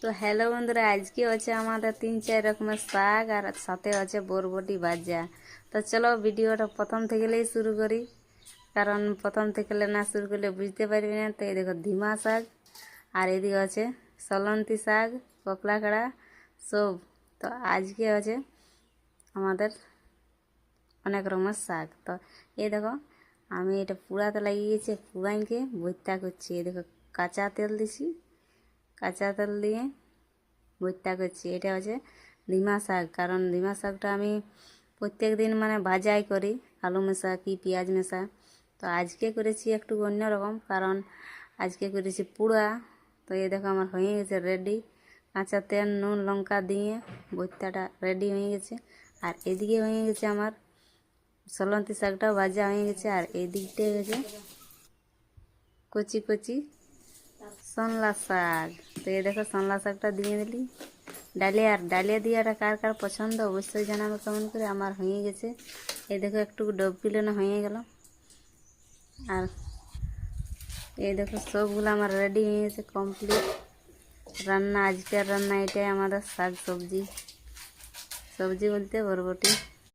তো হ্যালো বন্ধুরা, আজকে হচ্ছে আমাদের 3-4 রকমের শাক আর সাথে আছে বরবটি ভাজা। তো চলো ভিডিওটা প্রথম থেকেই শুরু করি, কারণ প্রথম থেকে না শুরু করলে বুঝতে পারবি না। তো এই দেখো ধিমা শাক, আর এদিকে আছে সলন্তি শাক, কপলা কাড়া সব। তো আজকে আছে আমাদের অনেক রকমের শাক। তো এই দেখো আমি এটা পুরাতে লাগিয়েছি, পুরাইকে ভর্তা করছি। এই দেখো কাঁচা তেল দিছি, কাঁচা তেল দিয়ে ভর্তা করছি। এটা হচ্ছে ধিমা শাক, কারণ ধিমা শাকটা আমি প্রত্যেক দিন ভাজাই করি, আলু মেশা কি পেঁয়াজ মেশা। তো আজকে করেছি একটু অন্যরকম, কারণ আজকে করেছি পুরা। তো এই দেখো আমার হয়ে গেছে রেডি, কাঁচা তেল নুন লঙ্কা দিয়ে ভর্তাটা রেডি হয়ে গেছে। আর এদিকে হয়ে গেছে আমার সলন্তি শাকটাও ভাজা হয়ে গেছে। আর এই দিকটা গেছে কচি কচি সনলা শাক। তো এই দেখো সনলা শাকটা দিয়ে দিলি ডালিয়া। আর ডালিয়া দিয়াটা কার কার পছন্দ অবশ্যই জানাবে কেমন করে। আমার হয়ে গেছে, এই দেখো একটু ডব কিলোনো হয়ে গেল। আর এই দেখো সবগুলো আমার রেডি হয়ে গেছে, কমপ্লিট রান্না। আজকের রান্না এটাই আমাদের শাক সবজি, সবজি বলতে বরবটি।